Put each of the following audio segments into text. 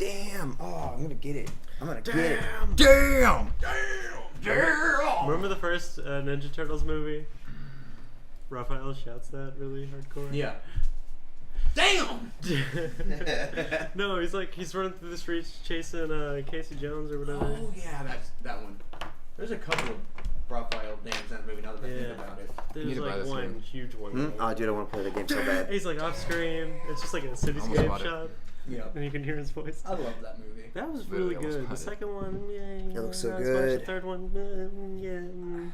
Damn! Oh, I'm gonna get it. I'm gonna get it. Damn! Remember the first Ninja Turtles movie? Raphael shouts that really hardcore. Yeah. Damn! No, he's running through the streets chasing Casey Jones or whatever. Oh yeah, that's that one. There's a couple of Raphael dams in that movie. Now that I think about it. There's like one huge one. Oh, dude, I want to play the game so bad. He's like off screen. It's just like a cityscape shot. Yeah. And you can hear his voice. I love that movie. That was really good. The second one, It looks so not as good. much. The third one,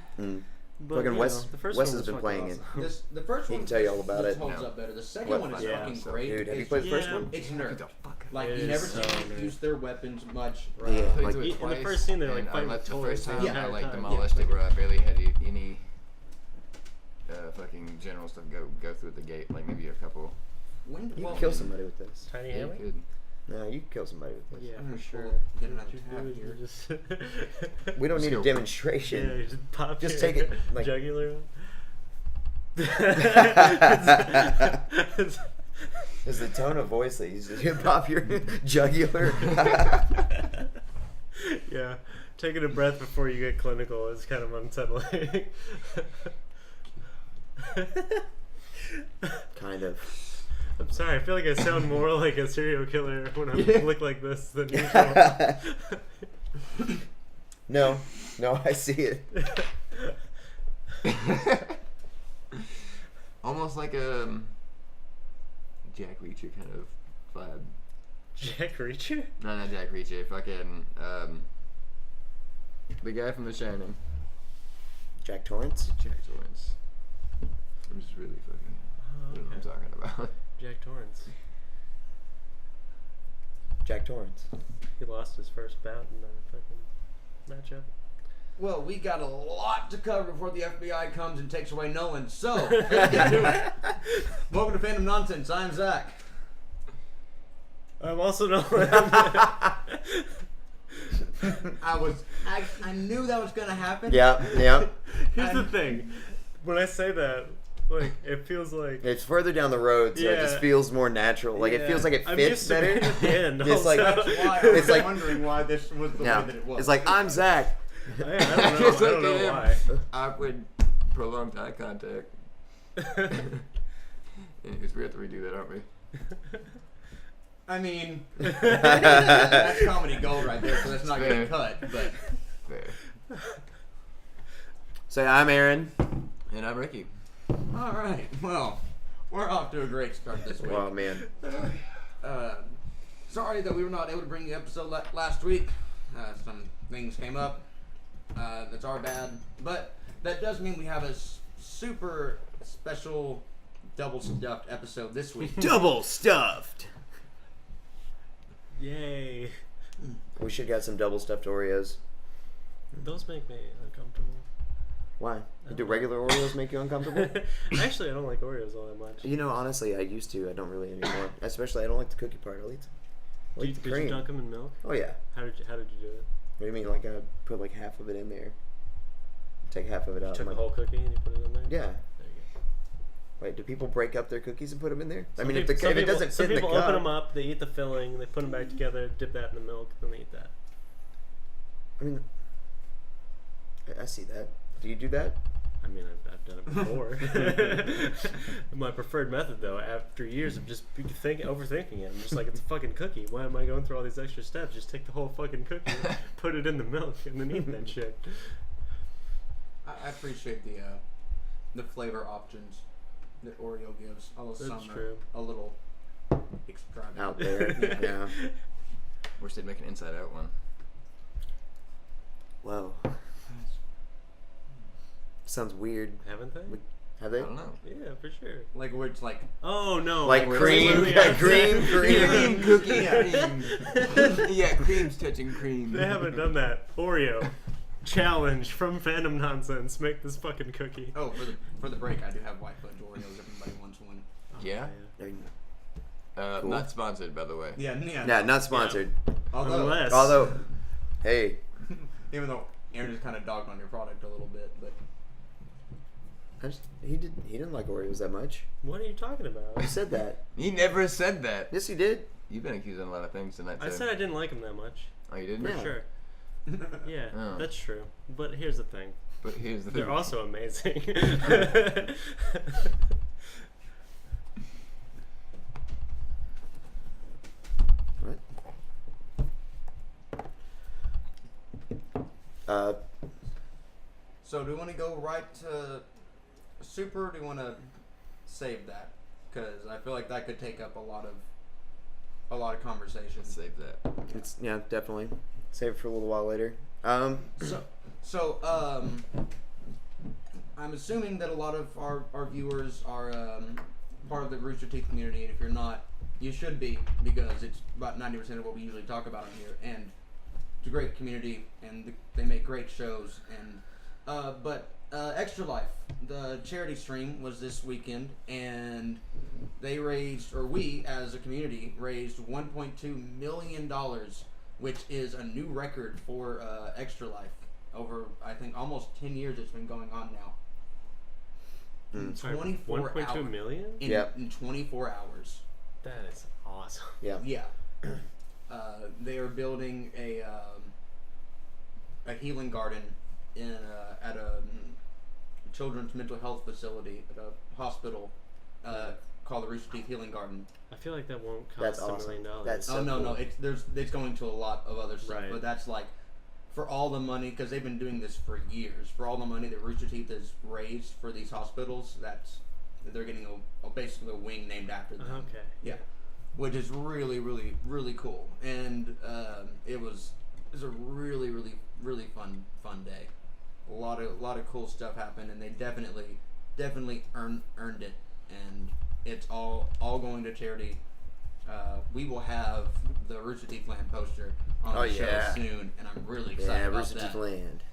But, Fucking Wes, the first Wes one has was been playing awesome. it. The first He one can tell you all about it. holds up better. The second What? one is Yeah. fucking great. Dude, have you It's played the just- first one? It's nerfed. It Like you is never so see them nerfed. use their weapons much. Yeah, Played like through it in the twice, first scene, they're, like, and I fighting left the toys first the time. entire I like time. demolished it, where I barely had any fucking general stuff go through the gate. Like maybe a couple. When You well, can kill somebody with this. Tiny Yeah, you hammer? could. No, you can kill somebody with this. Yeah, I'm for sure. sure. Get another What you tab do is here. you just We don't need a Skill. demonstration. yeah, you just pop Just your take it, like- jugular. It's the tone of voice that you use. You pop your jugular. Yeah, taking a breath before you get clinical is kind of unsettling. Kind of. I'm sorry, I feel like I sound more like a serial killer when I look like this than usual. No, I see it. Almost like a Jack Reacher kind of vibe. Jack Reacher? No, not Jack Reacher. Fucking the guy from The Shining. Jack Torrance? Jack Torrance. I'm just really fucking. I don't know what I'm talking about. Jack Torrance. Jack Torrance. He lost his first bout in the fucking matchup. Well, we got a lot to cover before the FBI comes and takes away Nolan. So, let's get to it. Welcome to Fandom Nonsense. I'm Zach. I'm also Nolan. I knew that was gonna happen. Yeah. Here's the thing. When I say that, like, it feels like... It's further down the road, so it just Yeah. feels more natural. Like, it feels like it I'm fits used to better. being at the end It's like- also. That's why I It's was like- wondering why this was the way that it was. It's like, I'm Zach. I don't know why. Awkward, prolonged eye contact. Anyways, we have to redo that, aren't we? I mean, that's comedy gold right there, so that's not getting cut. But Fair. So, I'm Aaron. And I'm Ricky. all right, well, we're off to a great start this week. Oh, man. Sorry that we were not able to bring the episode last week. Some things came up. That's our bad. But that does mean we have a super special double stuffed episode this week. Double stuffed. Yay. We should got some double stuffed Oreos. Those make me uncomfortable. Why? Do regular Oreos make you uncomfortable? Actually, I don't like Oreos all that much. You know, honestly, I used to. I don't really anymore. Especially, I don't like the cookie part. I like the Did cream. you dunk them in milk? Oh, yeah. How did you do it? What do you mean? Like, I put like half of it in there. Take half of it You out. took Like- the whole cookie and you put it in there? Yeah. There you go. Wait, do people break up their cookies and put them in there? I mean, if, Some if it people- doesn't some fit in the people cup. open them up, they eat the filling, they put them back together, dip that in the milk, then they eat that. I mean, I see that. Do you do that? I mean, I've done it before. My preferred method, though, after years of just overthinking it, I'm just like, it's a fucking cookie. Why am I going through all these extra steps? Just take the whole fucking cookie, put it in the milk, and then eat that shit. I appreciate the flavor options that Oreo gives. Although That's some true. are a little extravagant. Out there. Yeah. Wish they'd make an Inside Out one. Whoa. Sounds weird. Haven't they? Have I they? don't know. Yeah, for sure. Like where it's like Oh, no. Like we're cream, literally yeah, at- cream. Cream cookie, cream. Yeah, cream's touching cream. They haven't done that. Oreo. Challenge from Fandom Nonsense. Make this fucking cookie. for the break, I do have white fudge Oreos. If anybody wants one. Yeah? Cool. Not sponsored, by the way. Yeah. Yeah, not sponsored. Although, Hey, even though Aaron just kind of dogged on your product a little bit, but he didn't like Oreos that much. What are you talking about? He said that. He never said that. Yes, he did. You've been accused of a lot of things tonight. I said I didn't like him that much. Oh, you didn't? For Yeah. sure. Yeah, Oh. that's true. But here's the thing. But here's the thing. They're also amazing. What? So do we want to go right to Super, or do you want to save that? Because I feel like that could take up a lot of conversation. Let's save that. It's definitely save it for a little while later. So I'm assuming that a lot of our viewers are part of the Rooster Teeth community, and if you're not, you should be, because it's about 90% of what we usually talk about on here, and it's a great community, and they make great shows. And but Extra Life, the charity stream, was this weekend, and they raised, or we as a community raised $1.2 million, which is a new record for Extra Life. Over, I think, almost 10 years it's been going on now. In 24 hours. 1.2 million? In 24 hours. That is awesome. Yeah. Yeah. They are building a healing garden at a children's mental health facility at a hospital called the Rooster Teeth Healing Garden. I feel like that won't That's cost awesome. $1 million. That's so no, cool. it's going to a lot of other stuff, Right. but that's like for all the money, because they've been doing this for years. For all the money that Rooster Teeth has raised for these hospitals, they're getting basically a wing named after them. Okay. Yeah, which is really, really, really cool, and it was a really, really, really fun day. A lot of cool stuff happened, and they definitely earned it, and it's all going to charity. We will have the Rooster Teeth Land poster on the show soon, and I'm really excited about Rooster that. Teeth Land.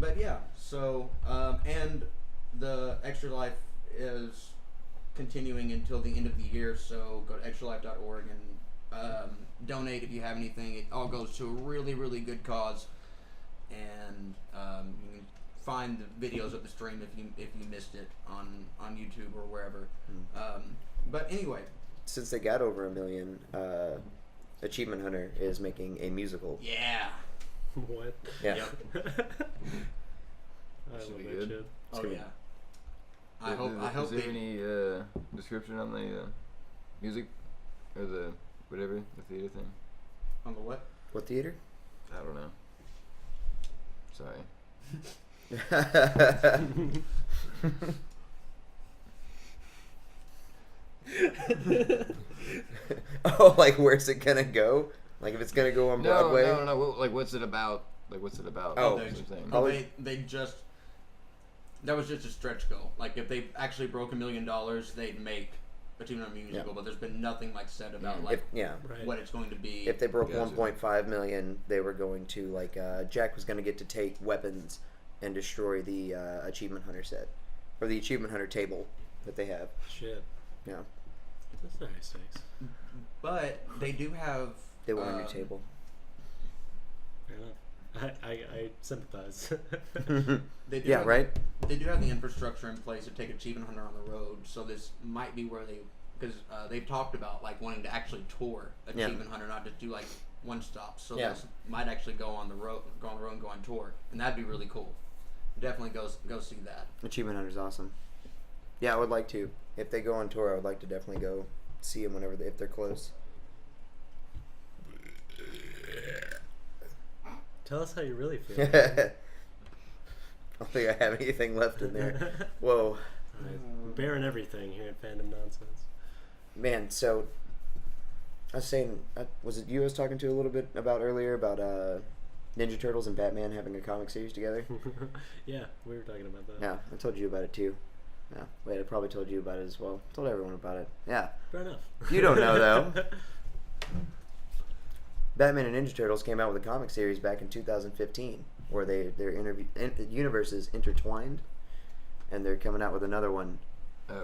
But yeah, so and the Extra Life is continuing until the end of the year. So go to extralife.org and donate if you have anything. It all goes to a really, really good cause, and you can find the videos of the stream if you missed it on YouTube or wherever. But anyway, Since they got over 1 million, Achievement Hunter is making a musical. yeah. What? Yeah. Yep. I Should love be that good. shit. Oh gonna- yeah. I hope Is there any description on the music or the whatever, the theater thing? on the what? What theater? I don't know. Sorry. Oh, like where's it gonna go? Like if it's gonna go on Broadway? No. Like, what's it about? What's it about? Oh, That's what I'm saying. They just that was just a stretch goal. Like if they actually broke $1 million, they'd make a two-number musical. Yeah. But there's been nothing like said about If, Right. what it's going to be. if they broke Gotcha. 1.5 million, they were going to Jack was gonna get to take weapons and destroy the Achievement Hunter set or the Achievement Hunter table that they have. Shit. Yeah, That's nice stakes. But they do have. they want a new table. Fair enough. I sympathize. They do Yeah, have, right. They do have the infrastructure in place to take Achievement Hunter on the road. So this might be where because they've talked about like wanting to actually tour Achievement Hunter, not just do like one stop. So Yeah. this might actually go on the road and go on tour, and that'd be really cool. Definitely go see that. Achievement Hunter's awesome. Yeah, I would like to. If they go on tour, I would like to definitely go see them if they're close. Tell us how you really feel. I don't think I have anything left in there. Whoa. Alright, bearing everything here at Fandom Nonsense. Man, so I was saying, was it you I was talking to a little bit about earlier about Ninja Turtles and Batman having a comic series together? Yeah, we were talking about that. Yeah, I told you about it too. Yeah, wait, I probably told you about it as well. I told everyone about it. Yeah. Fair enough. You don't know, though. Batman and Ninja Turtles came out with a comic series back in 2015 where their universes intertwined, and they're coming out with another one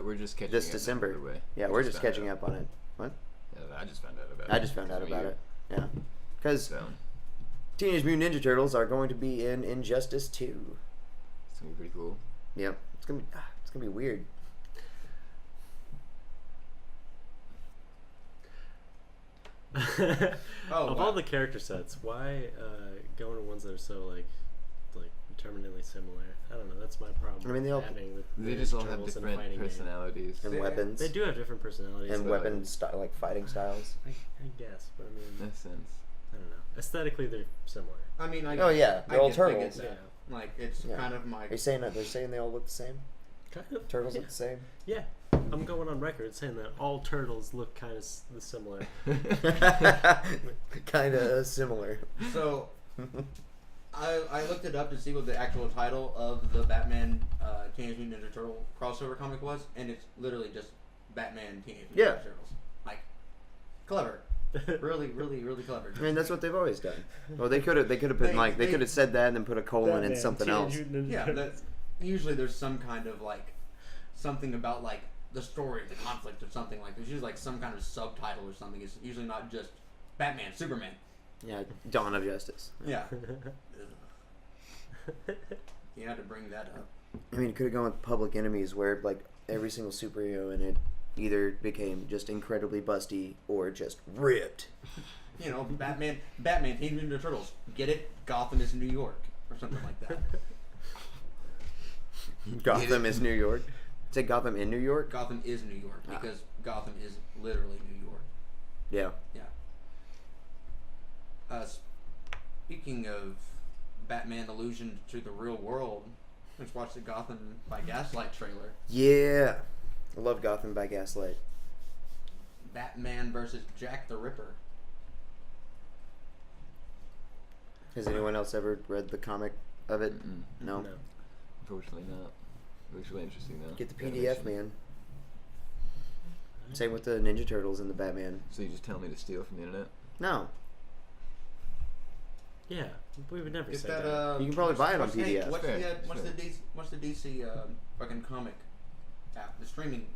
We're just catching this up. December. By the way. Yeah, We we're just found catching out. up on it. What? Yeah, I just found out about it. I just found out This about year. it. Yeah. Because So Teenage Mutant Ninja Turtles are going to be in Injustice 2. it's gonna be pretty cool. Yep. It's gonna be weird. Of wow. all the character sets, why going to ones that are so like terminally similar? I don't know. That's my problem. I mean, they all- having with They the just all have Turtles and different fighting game. personalities. And Yeah. weapons. They do have different personalities. And but weapon style, like fighting styles. I guess, but I mean, In a sense. I don't know. Aesthetically, they're similar. I mean, Oh yeah, they're all I get turtles. that. Yeah. Like it's Yeah. kind of my. Are you saying that they're saying they all look the same? Kind of. Turtles yeah. look the same. Yeah. I'm going on record saying that all turtles look kind of similar. Kind of similar. So I looked it up to see what the actual title of the Batman Teenage Mutant Ninja Turtle crossover comic was, and it's literally just Batman Teenage Mutant Yeah. Ninja Turtles. Like, clever, really, really, really clever. I mean, that's what they've always done. Well, they could have put they could have said that and then put a colon in something else. Yeah, that's usually there's some kind of like something about like the story, the conflict, or something like. There's usually like some kind of subtitle or something. It's usually not just Batman, Superman. Yeah, Dawn of Justice. Yeah. You had to bring that up. I mean, it could have gone with Public Enemies, where like every single superhero in it either became just incredibly busty or just ripped. You know, Batman, Teenage Mutant Ninja Turtles. Get it? Gotham is New York, or something like that. Gotham is New York. Say Gotham in New York. Gotham is New York Ah. because Gotham is literally New York. Yeah. Yeah. Speaking of Batman allusion to the real world, let's watch the Gotham by Gaslight trailer. Yeah. I love Gotham by Gaslight. Batman versus Jack the Ripper. Has anyone else ever read the comic of it? Mm-mm. No. Unfortunately not. It looks really interesting though. Get the The PDF, animation. man. Same with the Ninja Turtles and the Batman. So you just tell me to steal from the internet? No. Yeah, we would never Get say that. that. You can probably buy it on hey, PDF. what's Fair, the fair. what's the DC fucking comic app? The streaming.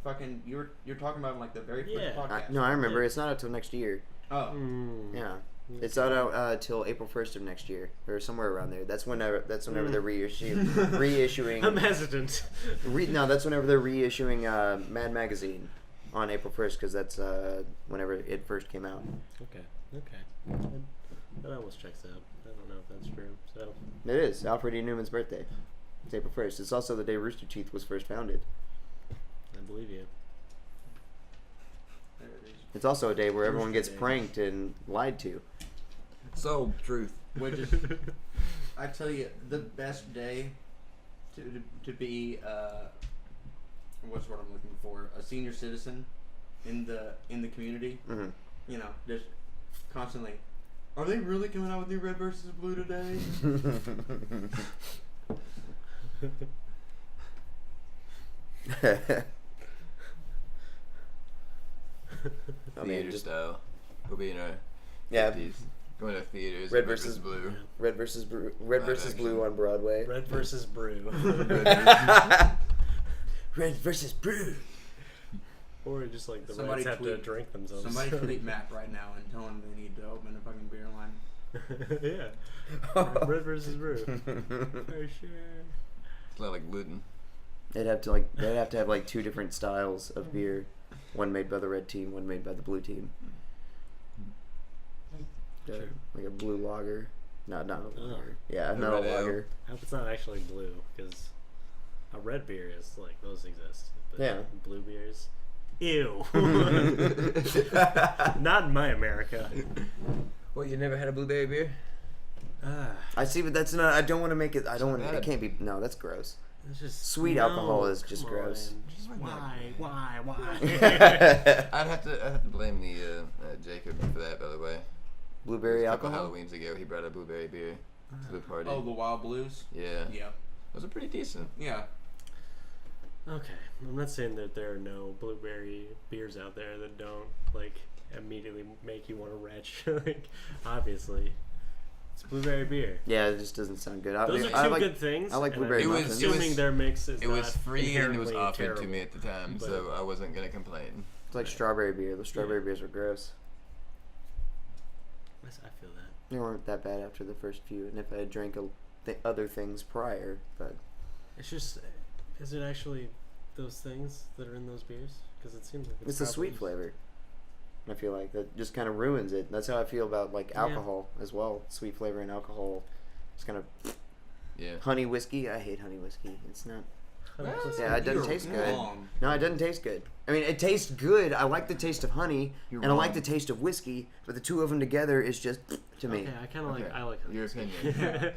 Fucking you're talking about like the very first Yeah. podcast. No, I remember. It's not until next year. Oh. Mm. Yeah. It's out till April 1st of next year, or somewhere around there. That's whenever they're reissuing. I'm hesitant. No, that's whenever they're reissuing Mad Magazine on April 1st, because that's whenever it first came out. Okay. That almost checks out. I don't know if that's true. So It is Alfred E. Newman's birthday. It's April 1st. It's also the day Rooster Teeth was first founded. I believe you. There it is. It's also a day where everyone Rooster gets Day. pranked and lied to. So truth. Which is, I tell you, the best day to be what's what I'm looking for, a senior citizen in the community. Mhm. You know, just constantly. Are they really coming out with new Red versus Blue today? I mean, Theater just style. We'll be in our yeah, 50s. Going to theaters. Red Red versus- Blue. Red versus action. Blue on Broadway. Red versus Brew. Red versus Blue. Or just like the Somebody Reds have to tweet- drink themselves. Somebody tweet Matt right now and tell him they need to open a fucking beer line. Yeah. Red versus Brew. For sure. It's a lot like gluten. They'd have to have like two different styles of beer, one made by the red team, one made by the blue team. Sure. Like a blue lager. No, not a Ugh. lager. Yeah, A not a red ale. lager. I hope it's not actually blue, because a red beer is like those exist. But Yeah. blue beers. Ew. Not in my America. What, you never had a blueberry beer? Ah, I see, but that's not. I don't want to make it. I don't want. bad. It can't be. No, that's gross. it's just Sweet alcohol is just come gross. on. Just Why why? I'd have to blame the Jacob for that, by the way. Blueberry A couple alcohol. Halloweens ago, he brought a blueberry beer to the party. Oh, the Wild Blues. Yeah. Yeah. Those are pretty decent. Yeah. Okay, I'm not saying that there are no blueberry beers out there that don't like immediately make you want to retch. Like, obviously, it's blueberry beer. Yeah, it just doesn't sound good. Those are two I like, good things. I like and blueberry I'm muffins. assuming It was- their mix is It was not free and it was inherently offered to terrible. me at the time, so I wasn't going to complain. It's like strawberry beer. The strawberry beers were gross. I feel that. They weren't that bad after the first few, and if I had drank other things prior, but It's just, is it actually those things that are in those beers? Because it seems like it's a sweet flavor. I feel like that just kind of ruins it. That's how I feel about like alcohol as well. Sweet flavor in alcohol. It's kind of honey whiskey. I hate honey whiskey. It's not. Yeah, it doesn't taste good. No, it doesn't taste good. I mean, it tastes good. I like the taste of honey, I like the taste of whiskey, but the two of them together is just to me. Okay, I kind of like. I like honey Your whiskey. opinion.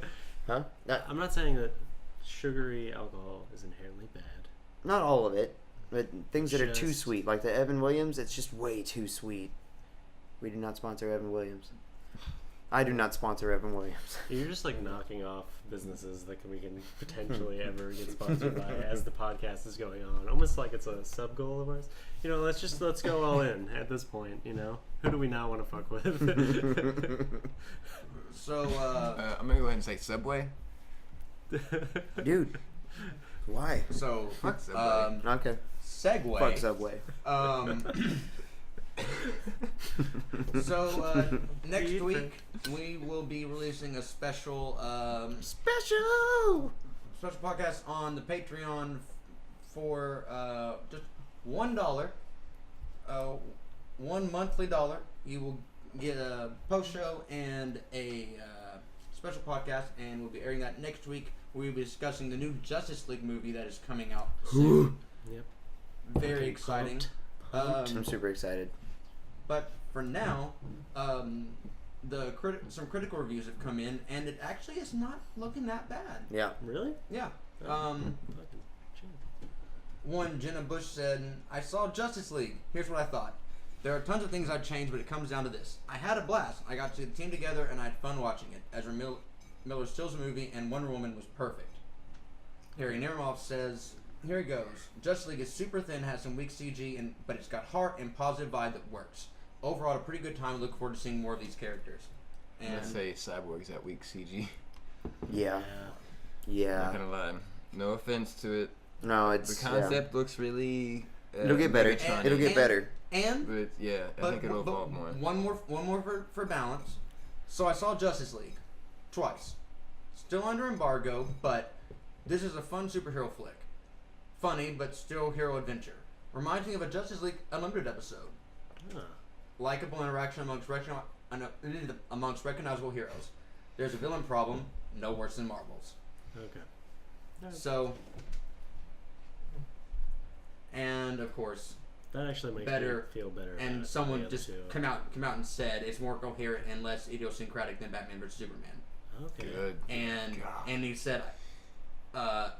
Huh? I'm not saying that sugary alcohol is inherently bad. Not all of it, but things that are too Just- sweet, like the Evan Williams, it's just way too sweet. We do not sponsor Evan Williams. I do not sponsor Evan Williams. You're just like knocking off businesses that we can potentially ever get sponsored by as the podcast is going on. Almost like it's a sub goal of ours. You know, let's go all in at this point. You know, who do we not want to fuck with? So, I'm gonna go ahead and say Subway. Dude, why? so Fuck Subway. Okay. segue. Fuck Subway. So next week we will be releasing a special Special! podcast on the Patreon for just $1, one monthly dollar. You will get a post show and a special podcast, and we'll be airing that next week. We'll be discussing the new Justice League movie that is coming out soon. Yep. Very exciting. I'm super excited. But for now, some critical reviews have come in, and it actually is not looking that bad. Yeah. Really? Yeah. Fucking shit. One, Jenna Bush said, I saw Justice League. Here's what I thought. There are tons of things I'd change, but it comes down to this. I had a blast. I got to the team together, and I had fun watching it. Ezra Miller steals the movie, and Wonder Woman was perfect. Harry Neramoff says, here he goes. Justice League is super thin, has some weak CG, but it's got heart and positive vibe that works. Overall, a pretty good time. Look forward to seeing more of these characters. And Let's say Cyborg's that weak CG. Yeah. Not Yeah. gonna lie. No offense to it. No, it's. The concept looks really. It'll get better. Megatron-y. It'll get better. And But yeah, I think it'll evolve more. One more for balance. So I saw Justice League twice. Still under embargo, but this is a fun superhero flick. Funny, but still hero adventure. Reminds me of a Justice League Unlimited episode. Huh. Likeable interaction amongst recognizable heroes. There's a villain problem, no worse than Marvel's. Okay. So, and of course, That actually makes better, me feel better. and about someone the other just two. come out and said it's more coherent and less idiosyncratic than Batman vs Superman. Okay. Good. And God. and he said,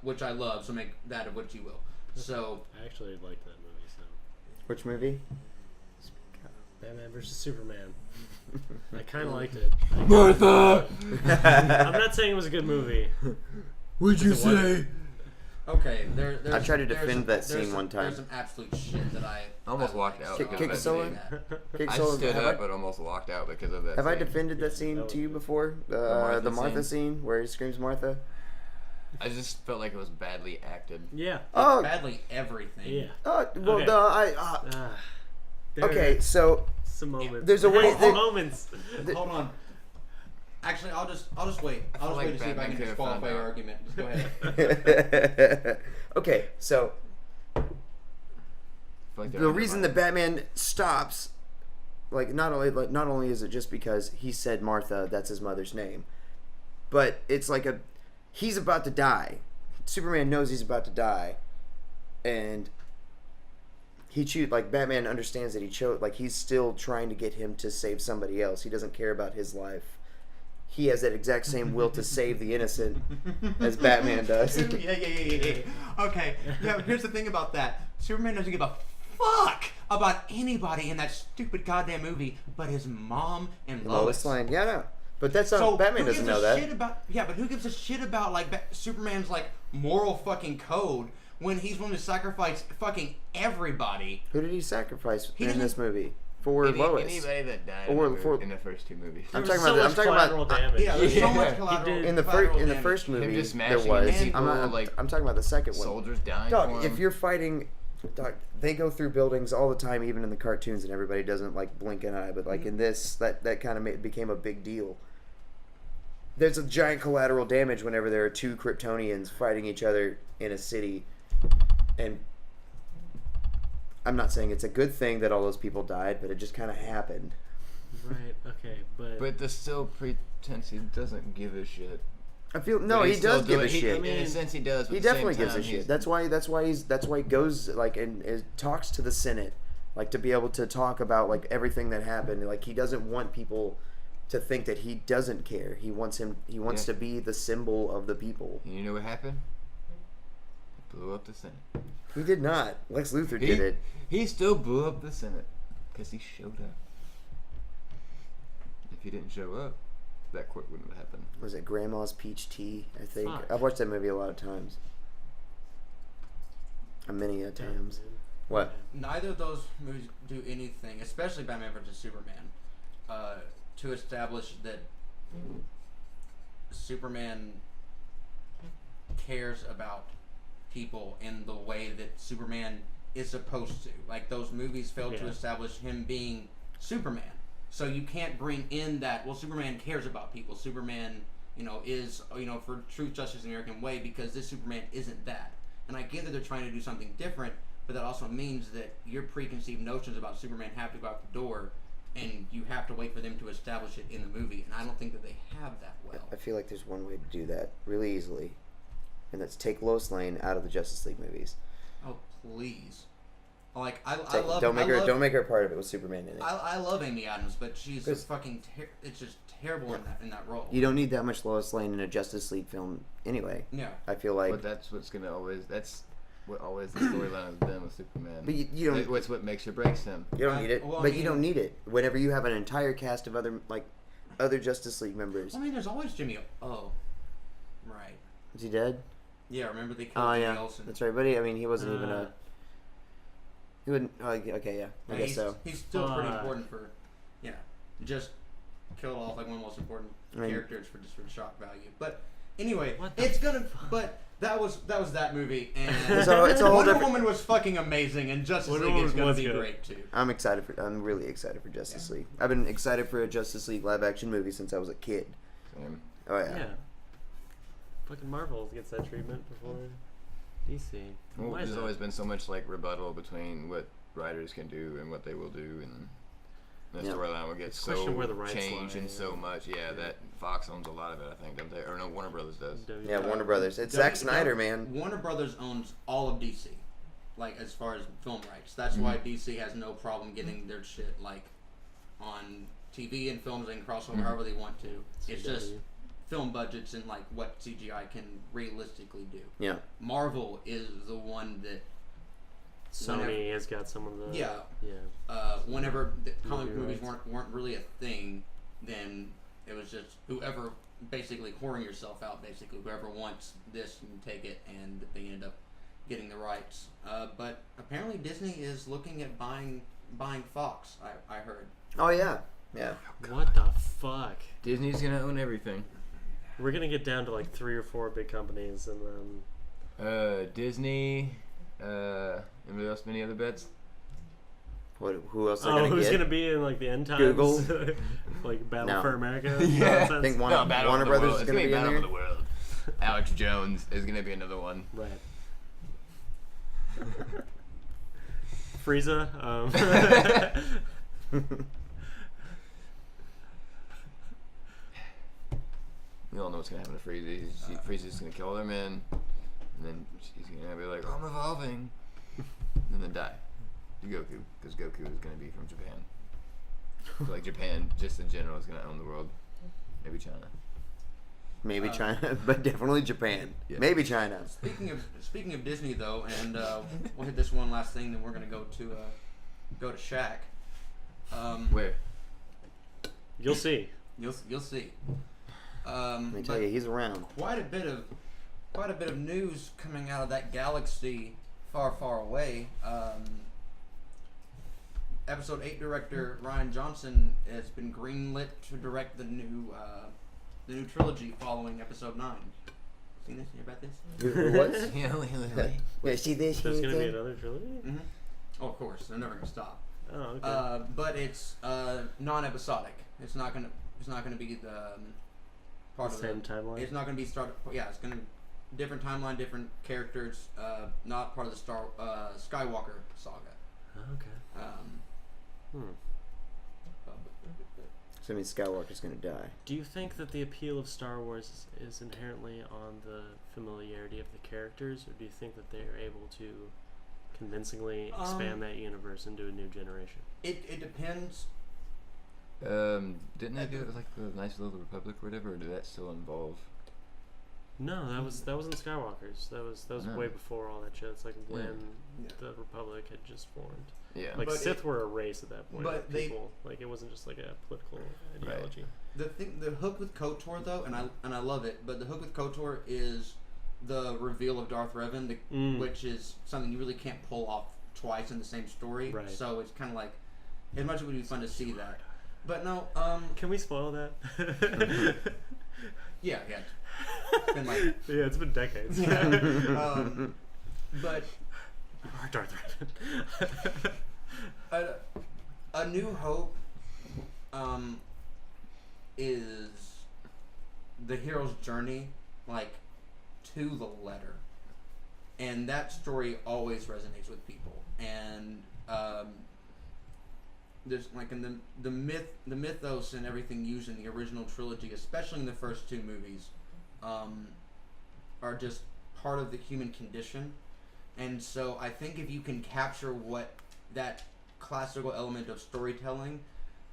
which I love, so make that of what you will. So I actually liked that movie. So Which movie? Batman vs Superman. I kind of liked it. Martha! I'm not saying it was a good movie. What'd you Is it what? say? okay, there's I tried to there's defend some- that there's scene some- one time. There's some absolute shit that I Almost walked out. Kick- because kick of a that solo? scene. I Kicksola, stood have up, I, but almost walked out because of that. have I scene. defended that Yeah, scene that to you was- before? Martha The Martha scene? scene where he screams Martha? I just felt like it was badly acted. Yeah. Oh, badly everything. Yeah. well, Okay. no, There okay, are so some moments. there's a way- Some there- moments. Hold on. Actually, I'll just wait. I I'll feel just like wait to see if I Batman can could've disqualify found your out. argument. Just go ahead. okay, so I feel like they're the reason the undermined. Batman stops, not only is it just because he said Martha, that's his mother's name, but it's like he's about to die. Superman knows he's about to die, and Batman understands that he's still trying to get him to save somebody else. He doesn't care about his life. He has that exact same will to save the innocent as Batman does. Yeah. Okay. Yeah. Here's the thing about that. Superman doesn't give a fuck about anybody in that stupid goddamn movie, but his mom and Lois Lane, yeah, no, but that's not So Batman who doesn't gives know a that. shit about, but who gives a shit about Superman's moral fucking code when he's willing to sacrifice fucking everybody? Who did he sacrifice He in didn't- this movie for Lois? Anybody that died Or in the first two movies. I'm There was talking about so the- much I'm talking about- collateral damage. Yeah, there's so much He collateral. did. in the collateral in the damage. first movie just there smashing was. people, I'm talking about the second one. Soldiers dying Dog, for if him. you're fighting, dog, they go through buildings all the time, even in the cartoons, and everybody doesn't blink an eye. But in this, that kind of became a big deal. There's a giant collateral damage whenever there are two Kryptonians fighting each other in a city, and I'm not saying it's a good thing that all those people died, but it just kind of happened. Right. Okay. But there's still pretense he doesn't give a shit. I feel he does give a shit. I mean, in a sense, he does. But he definitely gives a shit. That's why he goes like and talks to the Senate, like to be able to talk about like everything that happened. Like he doesn't want people to think that he doesn't care. He wants to be the symbol of the people. And you know what happened? He blew up the Senate. He did not. Lex Luthor did it. He still blew up the Senate because he showed up. If he didn't show up, that quit wouldn't have happened. Was it Grandma's Peach Tea? I think. Fuck. I've watched that movie a lot of times. Many a times. What? Neither of those movies do anything, especially Batman vs Superman, to establish that Superman cares about people in the way that Superman is supposed to. Like, those movies failed to establish him being Superman. So you can't bring in that, well, Superman cares about people. Superman, is, for truth, justice, and the American way, because this Superman isn't that. And I get that they're trying to do something different, but that also means that your preconceived notions about Superman have to go out the door, and you have to wait for them to establish it in the movie. And I don't think that they have that well. I feel like there's one way to do that really easily, and that's take Lois Lane out of the Justice League movies. Oh, please. Like, don't make her part of it with Superman in it. I love Amy Adams, but she's fucking. It's just terrible in that role. You don't need that much Lois Lane in a Justice League film anyway. Yeah. I feel like. But that's what's gonna always. That's what always the storyline has been with Superman. But you don't. It's what makes or breaks him. You don't need it. You don't need it. Whenever you have an entire cast of other Justice League members. I mean, there's always Jimmy. Oh, right. Is he dead? Yeah, remember they killed Jimmy Olsen. That's right. But he wasn't even a. He wouldn't. Okay, yeah. I guess so. He's still pretty important for. Yeah, just killed off like one of the most important characters for shock value. But anyway, But that was that movie, and it's a whole Wonder Woman was fucking amazing, and Justice League is gonna be great too. I'm really excited for Justice League. I've been excited for a Justice League live action movie since I was a kid. Same. Oh yeah. Yeah. Fucking Marvel gets that treatment before DC. Well, there's always been so much rebuttal between what writers can do and what they will do, and the storyline will get so changed and so much. Yeah, that Fox owns a lot of it, I think, don't they? Or no, Warner Brothers does. Yeah, Warner Brothers. It's Zack Snyder, man. Warner Brothers owns all of DC, as far as film rights. That's why DC has no problem getting their shit on TV and films. They can cross over however they want to. It's just film budgets and what CGI can realistically do. Yeah. Marvel is the one that Sony has got some of the whenever the comic movies weren't really a thing, then it was just whoever basically whoring yourself out. Basically, whoever wants this and take it, and they ended up getting the rights. But apparently, Disney is looking at buying Fox. I heard. Oh yeah. Yeah. What the fuck? Disney's gonna own everything. We're gonna get down to 3 or 4 big companies, and then Disney. Anybody else? Any other bets? Who else? Who's gonna be in the end times? Google, Battle for America. Yeah, I think Warner Brothers is gonna be Battle in for the World. Alex Jones is gonna be another one. Right. Frieza. We all know what's gonna happen to Frieza. Frieza's gonna kill their men, and then she's gonna be like, "I'm evolving," and then die. To Goku, because Goku is gonna be from Japan. So Japan, just in general, is gonna own the world. Maybe China. Maybe China, but definitely Japan. Yeah. Maybe China. Speaking of Disney though, and we'll hit this one last thing, then we're gonna go to Shaq. Where? You'll see. You'll see. Let me tell you, he's around. Quite a bit of news coming out of that galaxy far, far away. Episode 8 director Rian Johnson has been greenlit to direct the new trilogy following Episode 9. Seen this? You hear about this? Who was? Yeah, see this? There's gonna be another trilogy. Mm-hmm. Oh, of course, they're never gonna stop. Oh, okay. But it's non-episodic. It's not gonna be the part of the same timeline. It's not gonna be it's gonna different timeline, different characters. Not part of the Skywalker saga. Okay. So I mean, Skywalker's gonna die. Do you think that the appeal of Star Wars is inherently on the familiarity of the characters, or do you think that they are able to convincingly expand that universe into a new generation? It depends. Didn't they do it with like the Knights of the Republic or whatever, or did that still involve? No, that was in Skywalker's. That was way before all that shit. It's like when the Republic had just formed. Yeah. Like But Sith were a race at that point. but People, like it wasn't just like a political ideology. The hook with KOTOR though, and I love it. But the hook with KOTOR is the reveal of Darth Revan, which is something you really can't pull off twice in the same story. Right. So it's kind of like, as much as it would be fun to see that. But no, Can we spoil that? yeah. It's been like yeah, it's been decades. But Darth Revan. A New Hope is the hero's journey, like, to the letter, and that story always resonates with people. And there's like in the mythos and everything used in the original trilogy, especially in the first two movies, are just part of the human condition. And so I think if you can capture what that classical element of storytelling,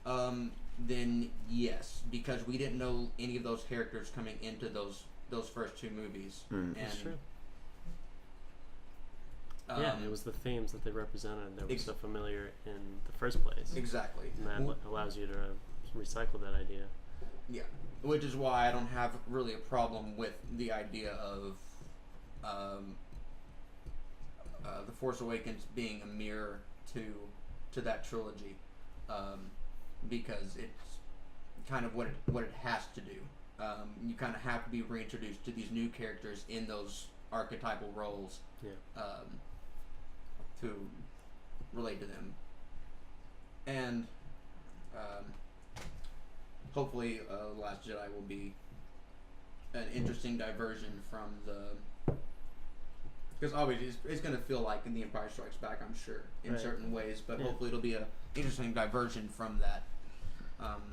then yes, because we didn't know any of those characters coming into those first two movies. And That's true. Yeah, it was the themes that they represented that were so familiar in the first place. Exactly. And that allows you to recycle that idea. Yeah, which is why I don't have really a problem with the idea of The Force Awakens being a mirror to that trilogy, because it's kind of what it has to do. You kind of have to be reintroduced to these new characters in those archetypal roles. Yeah. To relate to them, and hopefully The Last Jedi will be an interesting diversion from because obviously it's going to feel like in The Empire Strikes Back, I'm sure, in certain ways, but hopefully it'll be an interesting diversion from that.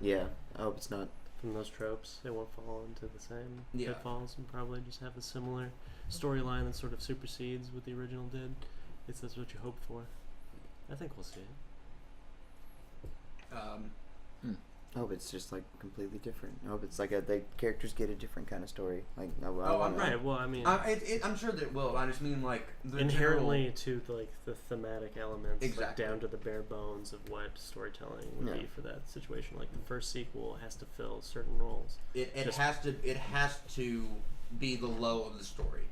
Yeah, I hope it's not. From those tropes, it won't fall into the same pitfalls, and probably just have a similar storyline that sort of supersedes what the original did. That's what you hope for. I think we'll see it. I hope it's just like completely different. I hope it's like the characters get a different kind of story. Like, right. Well, I mean, I'm sure that it will. I just mean like the inherently to like the thematic elements, exactly, like down to the bare bones of what storytelling would be for that situation. Like the first sequel has to fill certain roles. It has to be the low of the story.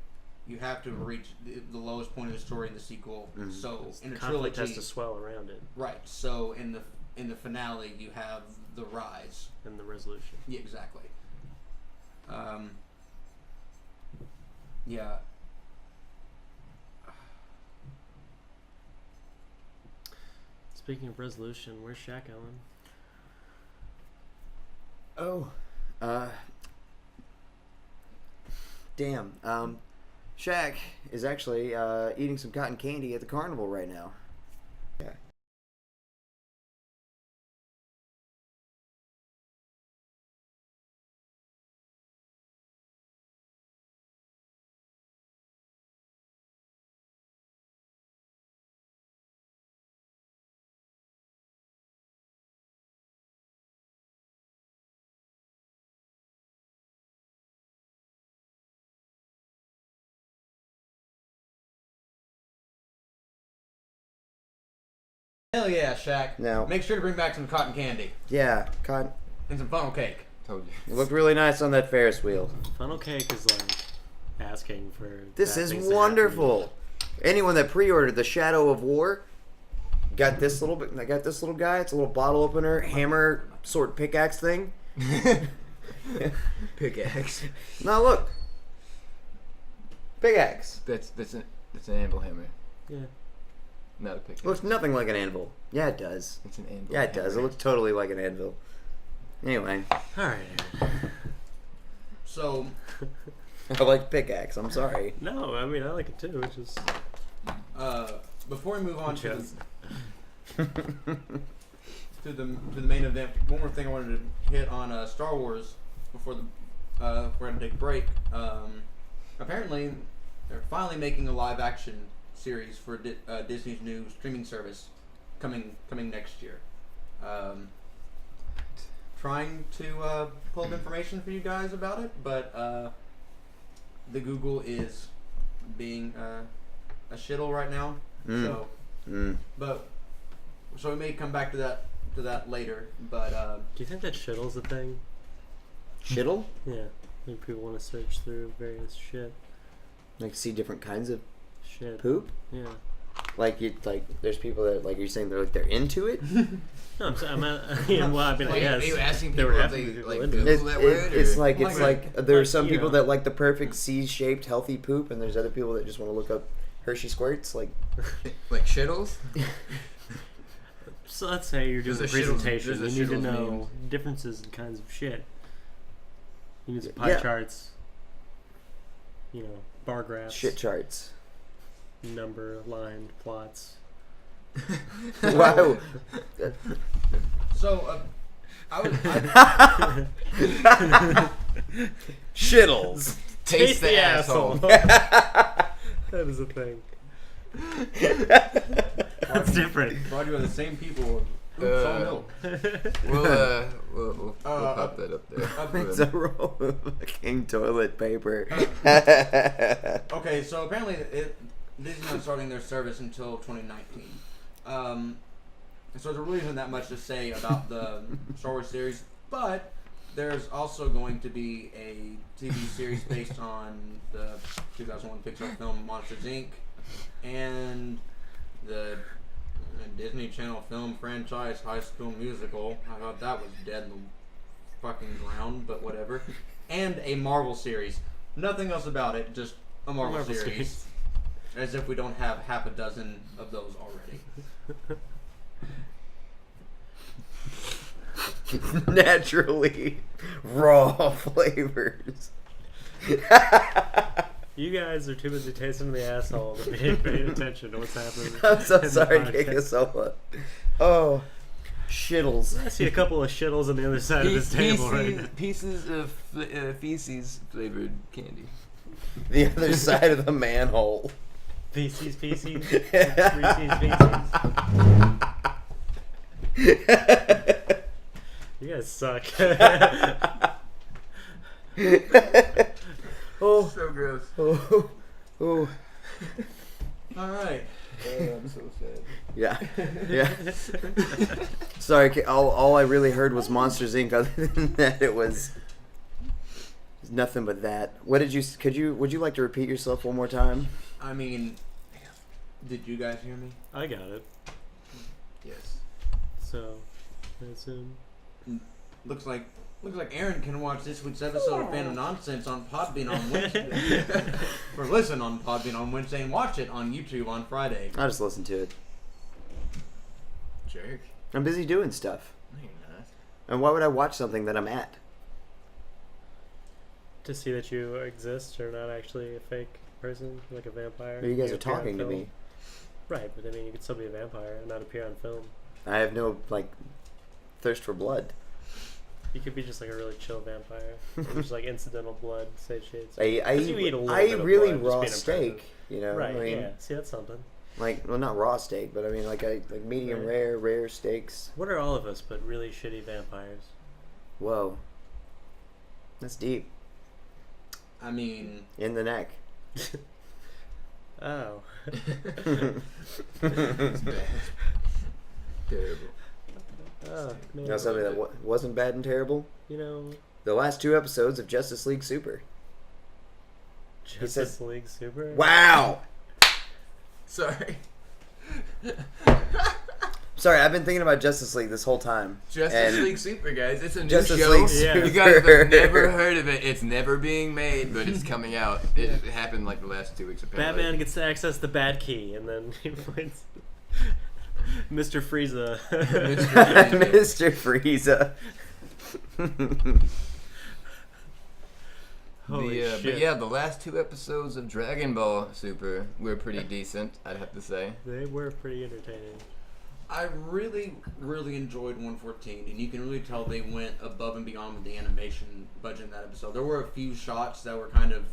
You have to reach the lowest point of the story in the sequel. Mm-hmm. So in a conflict trilogy, has to swell around it. Right. So in the finale, you have the rise and the resolution. Yeah, exactly. Yeah. Speaking of resolution, where's Shaq, Ellen? Damn. Shaq is actually eating some cotton candy at the carnival right now. Yeah. Hell yeah, Shaq. Now, make sure to bring back some cotton candy. Yeah, cotton. And some funnel cake. Told you. It looked really nice on that Ferris wheel. Funnel cake is like asking for. This is wonderful. Anyone that pre-ordered the Shadow of War got this little guy. It's a little bottle opener, hammer, sword, pickaxe thing. Pickaxe. Now look. Pickaxe. That's an anvil hammer. Yeah. Not a pickaxe. Looks nothing like an anvil. Yeah, it does. It's an anvil. Yeah, it does. It looks totally like an anvil. Anyway. Alright. So. I like pickaxe. I'm sorry. No, I mean, I like it too. It's just. before we move on to the main event, one more thing I wanted to hit on Star Wars before we're gonna take a break. Apparently, they're finally making a live action series for Disney's new streaming service coming next year. Trying to pull up information for you guys about it, but the Google is being a shittle right now. So we may come back to that later. But do you think that shittle's a thing? Shittle? Yeah, like people want to search through various shit. Like see different kinds of shit. Poop? Yeah. There's people that you're saying they're into it. No, well, I mean, I guess. Are you asking there people would if have to they be like people into Google that word? It's or? like there are some you people know. that like the perfect C-shaped healthy poop, and there's other people that just want to look up Hershey squirts. Like shittles. So let's say you're doing a There's presentation. there's You need to shittles know memes. differences in kinds of shit. You need some pie charts. You know, bar graphs. shit charts. Number, line, plots. Wow. so I Shittles. Taste the asshole. That is a thing. That's different. brought you by the same people. Oops, oh We'll pop that up there. It's a roll of fucking toilet paper. Okay, so apparently Disney's not starting their service until 2019. So there really isn't that much to say about the Star Wars series, but there's also going to be a TV series based on the 2001 Pixar film Monsters, Inc. and the Disney Channel film franchise High School Musical. I thought that was dead in the fucking ground, but whatever. And a Marvel series. Nothing else about it, just a Marvel series. As if we don't have half a dozen of those already. Naturally raw flavors. You guys are too busy tasting the asshole to be paying attention to what's happening. I'm so in the sorry, podcast. Kickasola. Oh, shittles. I see a couple of shittles on the other side of this table right now. Pieces of feces flavored candy. The other side of the manhole. Feces. Reese's Pieces. You guys suck. Oh, So gross. oh, oh. Alright. I'm so sad. Yeah. Sorry, all I really heard was Monsters Inc. Other than that, it was nothing but that. What did you? Would you like to repeat yourself one more time? I mean, did you guys hear me? I got it. Yes. So, I assume. Looks like Aaron can watch this week's episode of Fandom Nonsense on Podbean on Wednesday. Or listen on Podbean on Wednesday and watch it on YouTube on Friday. I'll just listen to it. Jerk. I'm busy doing stuff. No, you're not. And why would I watch something that I'm at? To see that you exist, or not actually a fake person, like a vampire. But you guys You are appear on talking to film. me. Right, but I mean, you could still be a vampire and not appear on film. I have no thirst for blood. You could be just like a really chill vampire. Just like incidental blood satiates. I You eat a little I bit of really blood, just raw being steak. You know, Right, I mean, yeah. See, that's something. well, not raw steak, but I mean, like medium Right. rare steaks. What are all of us but really shitty vampires? Whoa, that's deep. I mean, In the neck. Oh. It's bad. Terrible. Oh, man. You know something that wasn't bad and terrible? You know, The last 2 episodes of Justice League Super. Justice League Super? Wow! Sorry. Sorry, I've been thinking about Justice League this whole time. Justice And League Super, guys. It's a new Justice show. League Yeah. Super. You guys have never heard of it. It's never being made, but it's coming out. It happened like the last 2 weeks. Apparently. Batman gets to access the Bat Key, and then he finds Mr. Frieza. Mr. Frieza. Holy shit. But yeah, the last 2 episodes of Dragon Ball Super were pretty decent, I'd have to say. They were pretty entertaining. I really, really enjoyed 114, and you can really tell they went above and beyond with the animation budget in that episode. There were a few shots that were kind of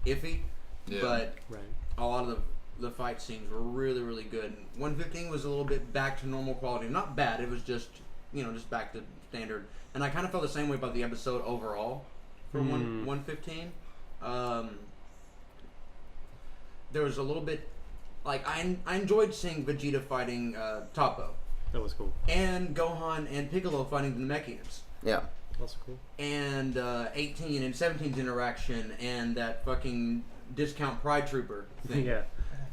iffy, but a lot of the fight scenes were really, really good. 115 was a little bit back to normal quality. Not bad, it was just, just back to standard. And I kind of felt the same way about the episode overall for 115. There was a little bit... Like, I enjoyed seeing Vegeta fighting Toppo. That was cool. And Gohan and Piccolo fighting the Namekians. Yeah. That's cool. And 18 and 17's interaction and that fucking discount Pride Trooper thing. Yeah.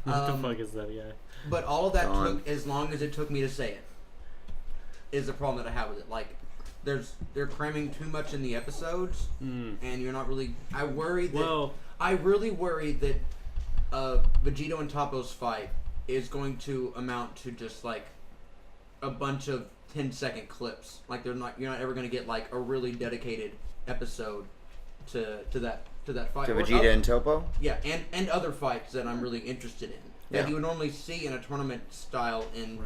What the fuck is that? Yeah. But all of that took as long as it took me to say it. Is the problem that I have with it. Like, they're cramming too much in the episodes, and you're not really... I really worry that Vegito and Toppo's fight is going to amount to just like a bunch of 10-second clips. Like you're not ever going to get like a really dedicated episode to that fight. To Vegeta and Toppo? Yeah, and other fights that I'm really interested in that you would normally see in a tournament style in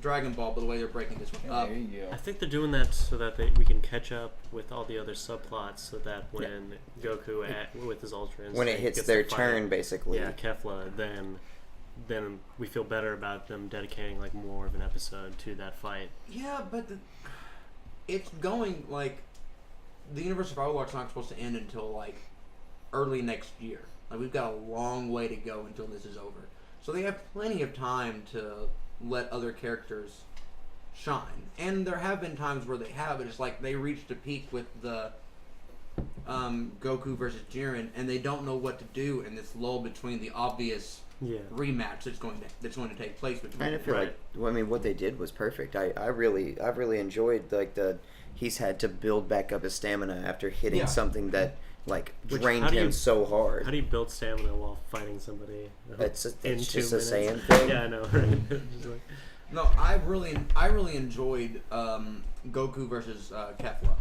Dragon Ball, but the way they're breaking this one up. I think they're doing that so that we can catch up with all the other subplots, so that when Goku with his Ultra when it hits their turn, basically. Yeah, Kefla, then we feel better about them dedicating like more of an episode to that fight. Yeah, but it's going like the Universe of Overwatch's not supposed to end until like early next year. Like we've got a long way to go until this is over, so they have plenty of time to let other characters shine. And there have been times where they have, but it's like they reached a peak with the Goku versus Jiren, and they don't know what to do in this lull between the obvious rematch that's going to take place between them. I feel like, well, I mean, what they did was perfect. I really enjoyed like he's had to build back up his stamina after hitting something that like drained him so hard. How do you build stamina while fighting somebody? It's just a Saiyan thing. Yeah, I know. Right? No, I really enjoyed Goku versus Kefla.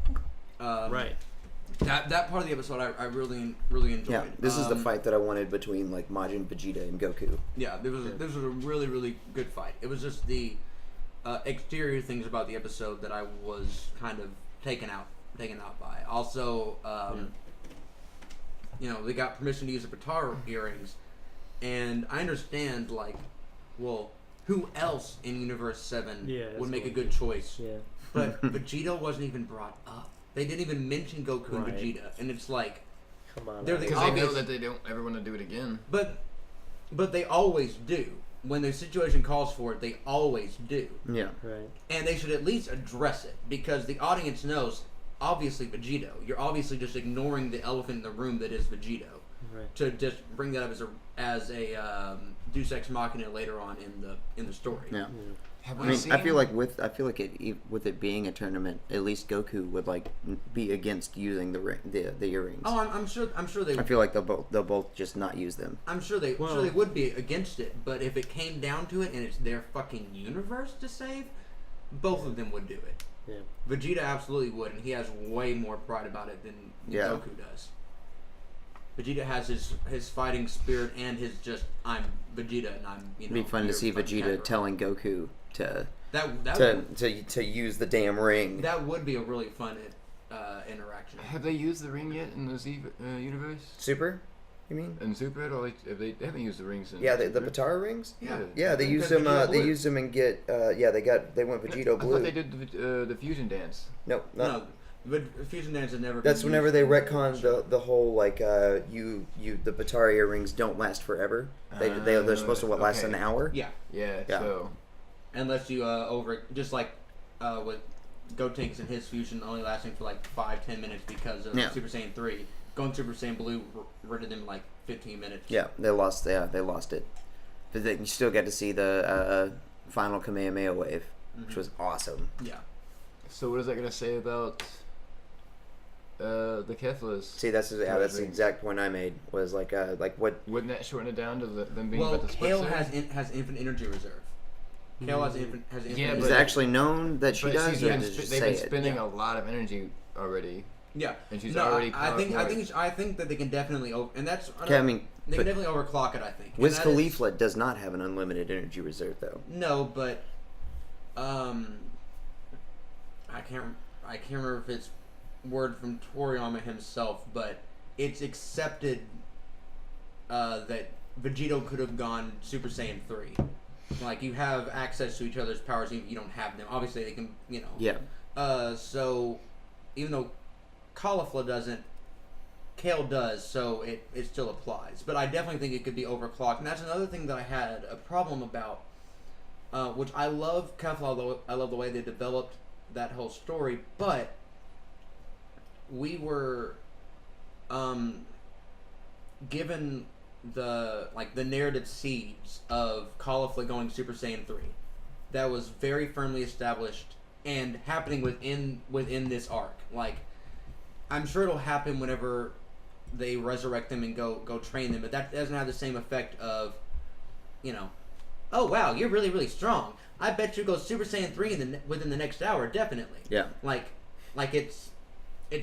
Right. That part of the episode I really enjoyed. Yeah, this is the fight that I wanted between like Majin, Vegeta, and Goku. Yeah, this was a really good fight. It was just the exterior things about the episode that I was kind of taken out by. Also, they got permission to use the Batar earrings, and I understand like, well, who else in Universe 7 would make a good choice? Yeah. But Vegeta wasn't even brought up. They didn't even mention Goku and Vegeta, and it's like, come on, because they know that they don't ever want to do it again. But they always do. When the situation calls for it, they always do. Yeah. Right. And they should at least address it, because the audience knows, obviously, Vegito. You're obviously just ignoring the elephant in the room that is Vegito. Right. To just bring that up as a Deus Ex Machina later on in the story. Yeah. I feel like with it being a tournament, at least Goku would like be against using the earrings. Oh, I'm sure they. I feel like they'll both just not use them. I'm sure they would be against it, but if it came down to it and it's their fucking universe to save, both of them would do it. Yeah. Vegeta absolutely would, and he has way more pride about it than Goku does. Vegeta has his fighting spirit and his just, I'm Vegeta and I'm, It'd be fun to see Vegeta telling Goku to use the damn ring. That would be a really fun interaction. Have they used the ring yet in this universe? Super? You mean? In Super at all? They haven't used the rings in. Yeah, the Batara rings. Yeah, they used them. They used them and get. They went Vegito blue. I thought they did the fusion dance. No. But Fusion Dance has never. That's whenever they retconned the whole like the Batara earrings don't last forever. They're supposed to last an hour. Yeah. So unless you just like with Gotenks and his fusion only lasting for like 5-10 minutes because of Super Saiyan 3. Going Super Saiyan Blue rid of them in like 15 minutes. Yeah, they lost it. But then you still get to see the final Kamehameha wave, which was awesome. Yeah. So what is that gonna say about the Keflas? See, that's the exact point I made. Was like what? Wouldn't that shorten it down to them being? Well, Kale has infinite energy reserve. Kale has infinite. Is it actually known that she does? They've been spending a lot of energy already. Yeah, and she's no, already. I think that they can definitely and that's. Okay, I mean, they can definitely overclock it. I think. Wiz Khalifa does not have an unlimited energy reserve, though. No, but I can't remember if it's word from Toriyama himself, but it's accepted that Vegito could have gone Super Saiyan 3. Like, you have access to each other's powers even if you don't have them. Obviously, they can, you know. Yeah. So, even though Caulifla doesn't, Kale does, so it still applies. But I definitely think it could be overclocked. And that's another thing that I had a problem about, which I love Kefla, I love the way they developed that whole story, but we were given the narrative seeds of Caulifla going Super Saiyan 3. That was very firmly established and happening within this arc. Like, I'm sure it'll happen whenever they resurrect them and go train them, but that doesn't have the same effect of, you know, oh wow, you're really, really strong. I bet you go Super Saiyan 3 within the next hour, definitely. Yeah. Like it's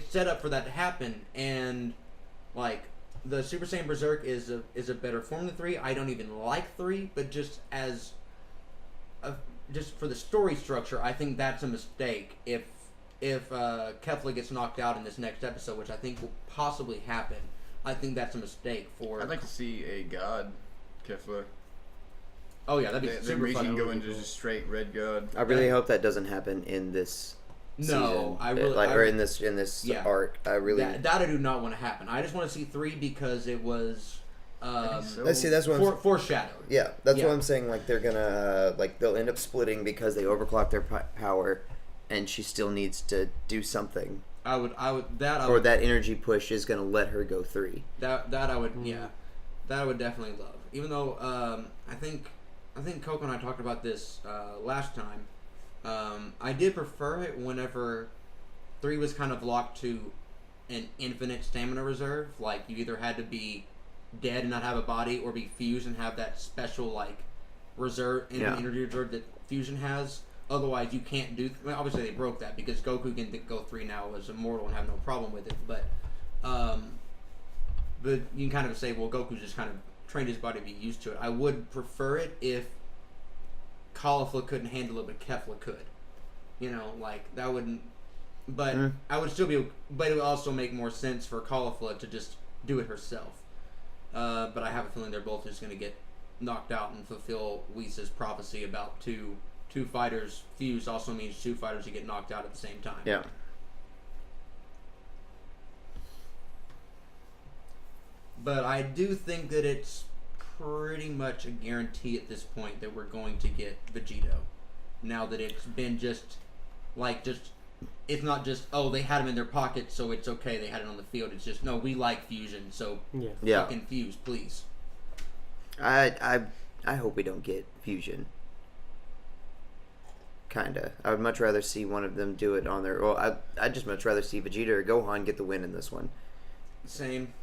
set up for that to happen, and like the Super Saiyan Berserk is a better form than 3. I don't even like 3, but just for the story structure, I think that's a mistake. If Kefla gets knocked out in this next episode, which I think will possibly happen, I think that's a mistake for. I'd like to see a god Kefla. Oh yeah, that'd be super fun. Then go into just straight red god. I really hope that doesn't happen in this season. Or in this arc. I really that I do not want to happen. I just want to see 3 because it was that's what foreshadowed. Yeah, that's what I'm saying. Like, they're gonna they'll end up splitting because they overclock their power, and she still needs to do something. That energy push is gonna let her go 3. That I would that I would definitely love. Even though I think Coco and I talked about this last time. I did prefer it whenever 3 was kind of locked to an infinite stamina reserve. Like, you either had to be dead and not have a body, or be fused and have that special reserve energy reserve that fusion has. Otherwise, you can't do. Obviously, they broke that because Goku can go 3 now as immortal and have no problem with it. But you can kind of say, well, Goku just kind of trained his body to be used to it. I would prefer it if Caulifla couldn't handle it, but Kefla could. You know, that wouldn't. But I would still be. But it would also make more sense for Caulifla to just do it herself. But I have a feeling they're both just going to get knocked out and fulfill Whis' prophecy about two fighters fused also means 2 fighters who get knocked out at the same time. Yeah. But I do think that it's pretty much a guarantee at this point that we're going to get Vegito. Now that it's been it's not just, oh, they had him in their pocket, so it's okay, they had it on the field. It's just, no, we like fusion, so fucking fuse, please. I hope we don't get fusion. Kinda. I would much rather see one of them do it on their... Well, I'd just much rather see Vegeta or Gohan get the win in this one. Same.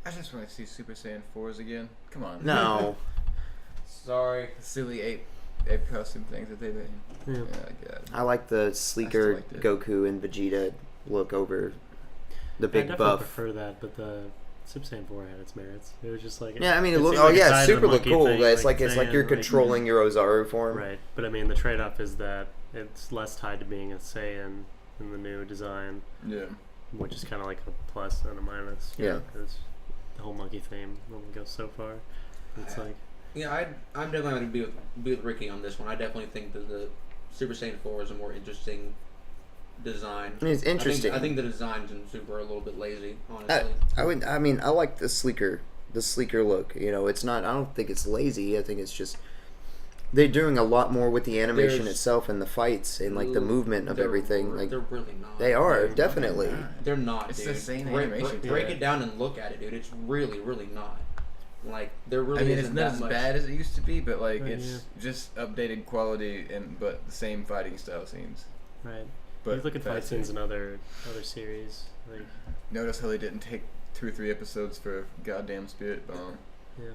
I just want to see Super Saiyan 4s again. Come on. No. Sorry. Silly ape costume things that they made. Yeah. God. I like the sleeker Goku and Vegeta look over the big buff. I prefer that, but the Super Saiyan 4 had its merits. It was just like... Yeah, I mean, it looked... Oh, yeah, super look cool. It's like you're controlling your Ozaru form. Right, but I mean, the trade-off is that it's less tied to being a Saiyan in the new design. Yeah. Which is kind of like a plus and a minus. Yeah. Because the whole monkey theme only goes so far. It's like... Yeah, I'm definitely going to be with Ricky on this one. I definitely think that the Super Saiyan 4 is a more interesting design. I mean, it's interesting. I think the designs in Super are a little bit lazy, honestly. I like the sleeker look. You know, it's not... I don't think it's lazy. I think it's just... They're doing a lot more with the animation itself and the fights and the movement of everything. They're really not. They are, definitely. They're not, it's dude. the same animation. Break it down and look at it, dude. It's really, really not. There really it's not as bad as it used to be, but it's yeah. just updated quality but the same fighting style scenes. Right. But you look at fight scenes in other series. Notice how they didn't take 2 or 3 episodes for a goddamn Spirit Bomb. Yeah.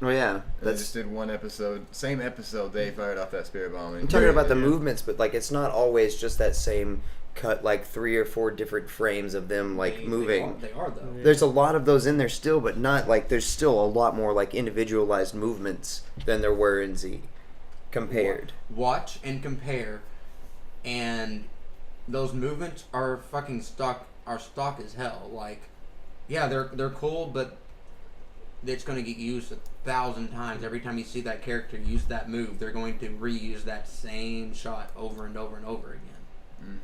Oh yeah, they just did 1 episode. Same episode, they fired off that Spirit Bomb. I'm talking about the movements, but it's not always just that same cut like 3 or 4 different frames of them like moving. They are though. Yeah. There's a lot of those in there still, but not like there's still a lot more like individualized movements than there were in Z compared. Watch and compare, and those movements are fucking stock as hell. Like, yeah, they're cool, but it's going to get used 1,000 times. Every time you see that character use that move, they're going to reuse that same shot over and over and over again. Mm-hmm.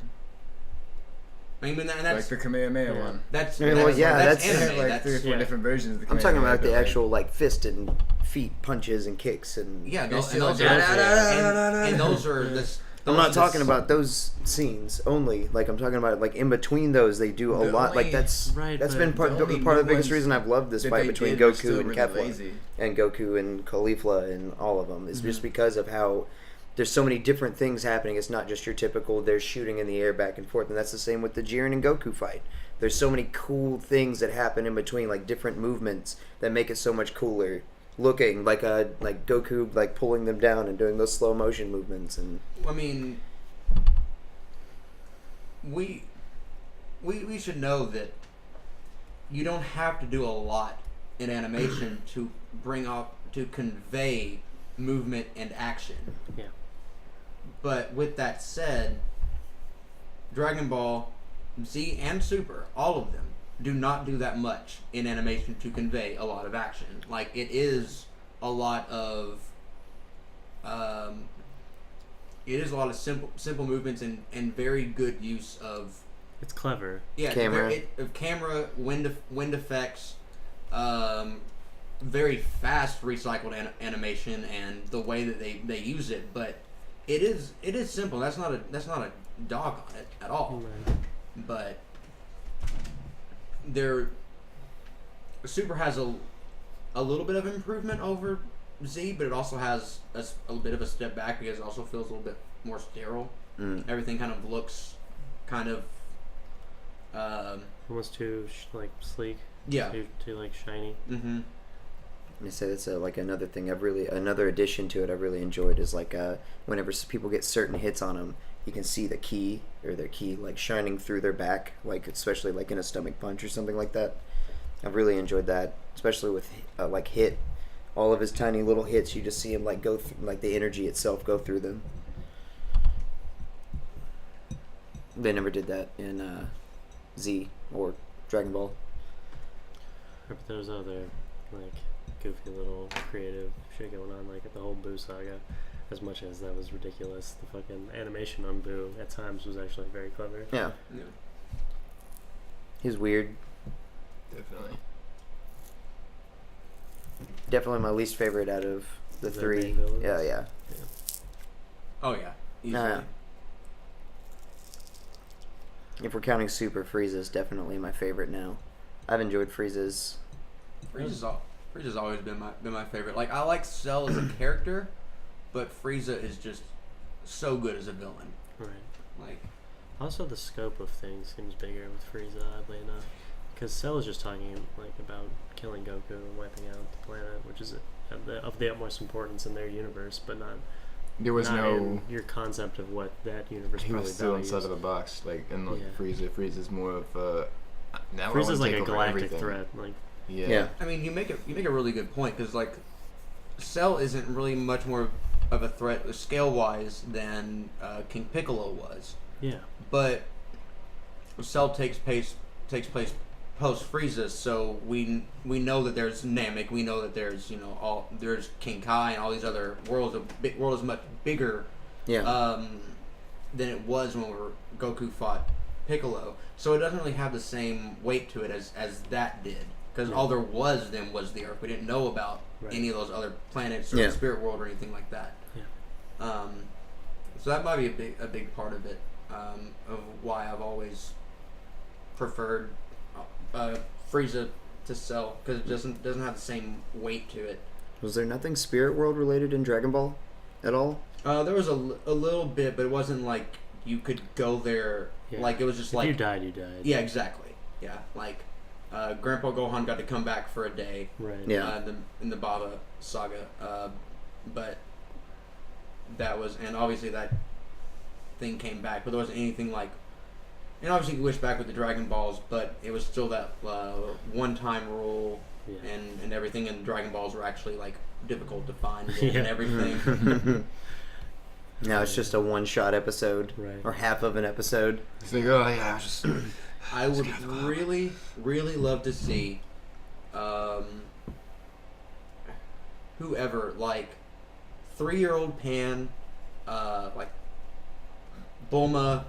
I mean, and that's like the Kamehameha one. That's Yeah, that's, well, yeah, that's that's- anime. Like That's 3 or 4 different versions of the I'm talking Kamehameha, about the but, like, actual like fist and feet punches and kicks and yeah. It's Those still are and those are this. I'm not talking about those scenes only. Like I'm talking about like in between those they do a The lot. Like only- that's Right, that's but been part the only part of the new biggest ones reason I've loved this that fight they between did were Goku still and really Kefla lazy. and Goku and Caulifla and all of them. It's just because of how there's so many different things happening. It's not just your typical there's shooting in the air back and forth, and that's the same with the Jiren and Goku fight. There's so many cool things that happen in between, like different movements that make it so much cooler looking. Like Goku like pulling them down and doing those slow motion movements and. I mean, we should know that you don't have to do a lot in animation to convey movement and action. Yeah. But with that said, Dragon Ball Z and Super, all of them, do not do that much in animation to convey a lot of action. Like, it is a lot of simple movements and very good use of It's clever. Camera. Of camera, wind effects, very fast recycled animation, and the way that they use it. But it is simple. That's not a dog on it at all. Right. But Super has a little bit of improvement over Z, but it also has a bit of a step back because it also feels a little bit more sterile. Everything kind of looks kind of Almost too like sleek. yeah. Too like shiny. Mm-hmm. I said it's like another thing another addition to it I've really enjoyed is like whenever people get certain hits on them, you can see the ki or their ki like shining through their back, like especially like in a stomach punch or something like that. I've really enjoyed that, especially with like Hit, all of his tiny little hits. You just see him like go through, like the energy itself go through them. They never did that in Z or Dragon Ball. But there's other like goofy little creative shit going on, like the whole Boo saga. As much as that was ridiculous, the fucking animation on Boo at times was actually very clever. Yeah, Yeah. he's weird. Definitely. Definitely my least favorite out of the The 3. main villains? Yeah. Oh yeah. Easily. Nah. If we're counting Super, Frieza's definitely my favorite now. I've enjoyed Frieza's. Frieza's always been my favorite. Like, I like Cell as a character, but Frieza is just so good as a villain. Right. Like, Also, the scope of things seems bigger with Frieza, oddly enough. Because Cell is just talking like about killing Goku and wiping out the planet, which is of the utmost importance in their universe, but not There was not no. in your concept of what that universe He probably was still values. inside of a box, like, and like Yeah. Frieza's more of a. Now I Frieza's wanna like take a over galactic everything. threat. Like, Yeah. I mean, you make a really good point because like, Cell isn't really much more of a threat scale wise than King Piccolo was, yeah. but Cell takes place post Frieza, so we know that there's Namek, we know that there's there's King Kai and all these other worlds. World is much bigger Yeah. than it was when Goku fought Piccolo, so it doesn't really have the same weight to it as that did, because all there was then was the Earth. We didn't know about any of those other planets or the Spirit World or anything like that. Yeah. So that might be a big part of it, of why I've always preferred Frieza to Cell, because it doesn't have the same weight to it. Was there nothing Spirit World related in Dragon Ball at all? There was a little bit, but it wasn't like you could go there. Yeah. Like, it was just If like you died, you died. Yeah, exactly. Yeah, like Grandpa Gohan got to come back for a day. Right. Yeah. In the Baba saga, but that was, and obviously that thing came back, but there wasn't anything like And obviously you wish back with the Dragon Balls, but it was still that one-time rule and everything, and Dragon Balls were actually like difficult to find and everything. Now it's just a one-shot episode, or half of an episode. So you go, yeah, I would really, really love to see whoever, like 3-year-old Pan, like Bulma,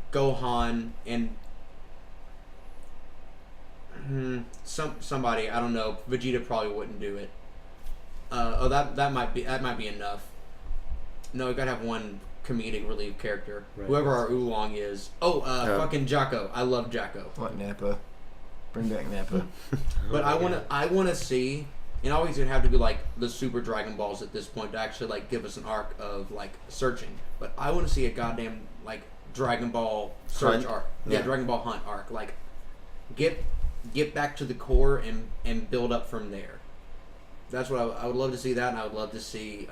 Gohan, and somebody, I don't know. Vegeta probably wouldn't do it. That might be enough. No, we gotta have one comedic relief character. Right. Whoever our Oolong is. Fucking Jocko. I love Jocko. What, Nappa? Bring back Nappa. But I wanna see, and always it'd have to be like the Super Dragon Balls at this point to actually like give us an arc of like searching. But I wanna see a goddamn like Dragon Ball search arc. Yeah, Dragon Ball Hunt arc. Like get back to the core and build up from there. That's what I would love to see that, and I would love to see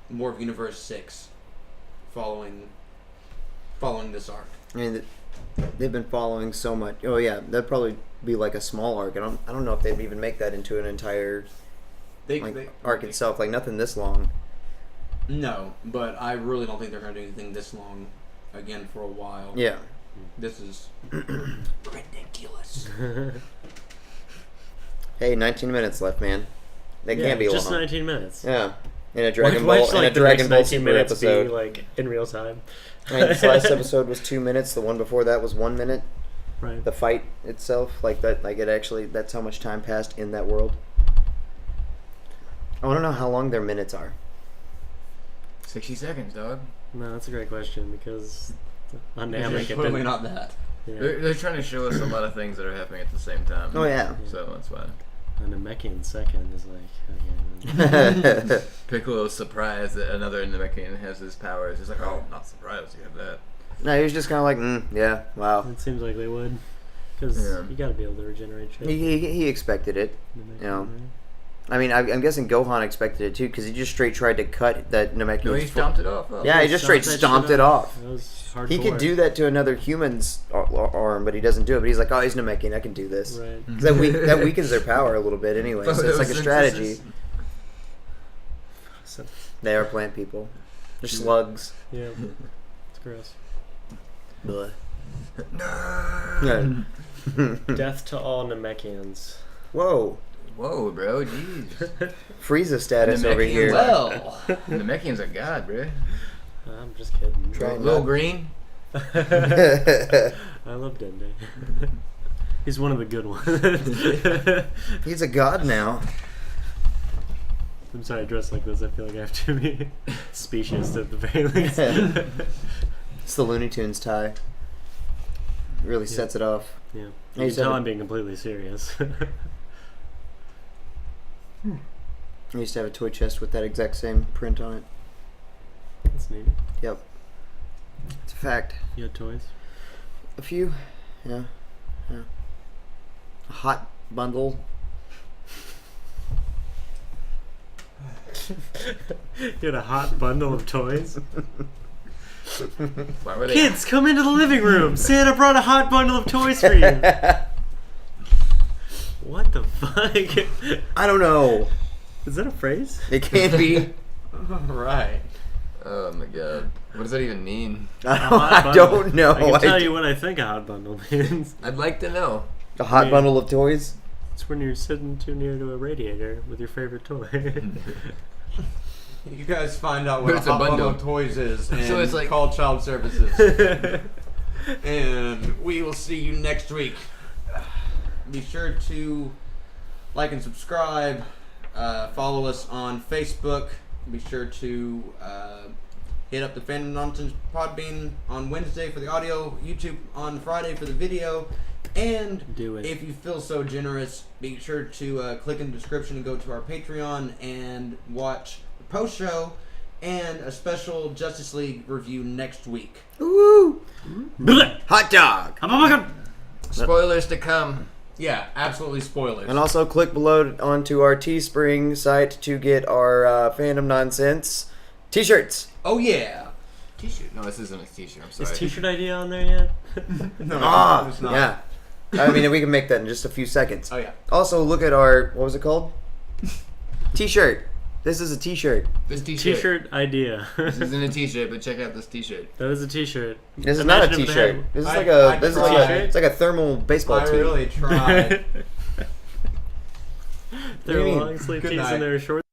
more of Universe 6 following this arc. I mean, they've been following so much. Oh yeah, that'd probably be like a small arc. I don't know if they'd even make that into an entire arc itself. Like nothing this long. No, but I really don't think they're going to do anything this long again for a while. Yeah. This is ridiculous. Hey, 19 minutes left, man. They can't be just long. 19 minutes. Yeah. In a Dragon Ball, in a Dragon Ball Super episode. Be, like, in real time. I mean, this last episode was 2 minutes. The one before that was 1 minute. Right. The fight itself, like that, like it actually. That's how much time passed in that world. I want to know how long their minutes are. 60 seconds, dog. No, that's a great question because on Namek it totally not that. Yeah. They're trying to show us a lot of things that are happening at the same time. Oh yeah. So that's why. A Namekian second is like, okay. Piccolo's surprised that another Namekian has his powers. He's like, oh, not surprised you have that. No, he was just kind of like, yeah, wow. It seems like they would, because you got to be able to regenerate shit. He expected it, you know. I mean, I'm guessing Gohan expected it too, because he just straight tried to cut that Namekian's. No, he stomped it off. Yeah, he just straight stomped it off. That was hardcore. He could do that to another human's arm, but he doesn't do it. But he's like, oh, he's Namekian, I can do this. Right. That weakens their power a little bit anyway, so it's like a strategy. They are plant people. They're slugs. Yeah, it's gross. Blech. Death to all Namekians. Whoa, bro, jeez. Frieza status over here. Well, The Namekian's a god, bro. I'm just kidding. Little green. I love Dende. He's one of the good ones. He's a god now. I'm sorry I dress like this. I feel like I have to be specious at the very least. It's the Looney Tunes tie. It really sets it off. Yeah. You can tell I'm being completely serious. I used to have a toy chest with that exact same print on it. That's neat. Yep. It's a fact. You had toys? A few. Yeah. A hot bundle. You had a hot bundle of toys? Why were they? Kids, come into the living room. Santa brought a hot bundle of toys for you. What the fuck? I don't know. Is that a phrase? It can't be. right. Oh my god. What does that even mean? I don't know. I can tell you what I think a hot bundle means. I'd like to know. A hot bundle of toys? It's when you're sitting too near to a radiator with your favorite toy. You guys find out what a hot bundle of toys is and so it's like, call child services. And we will see you next week. Be sure to like and subscribe. Follow us on Facebook. Be sure to hit up the Fandom Nonsense Podbean on Wednesday for the audio, YouTube on Friday for the video. And if you feel so generous, be sure to click in the description and go to our Patreon and watch the post show and a special Justice League review next week. Ooh! Hot dog! Spoilers to come. Yeah, absolutely spoilers. And also click below onto our Teespring site to get our Fandom Nonsense t-shirts. Oh yeah. T-shirt. No, this isn't a T-shirt. I'm sorry. Is T-shirt idea on there yet? No, it's not. Yeah. I mean, we can make that in just a few seconds. Oh yeah. Also, look at our, what was it called? T-shirt. This is a T-shirt. This T-shirt. T-shirt idea. This isn't a T-shirt, but check out this T-shirt. That is a T-shirt. This is not a Imagine if they T-shirt. had- This is I- like I a, this is tried. like a, it's like a thermal baseball I tee. really tried. There are mean? long sleeve Good tees night. and there are short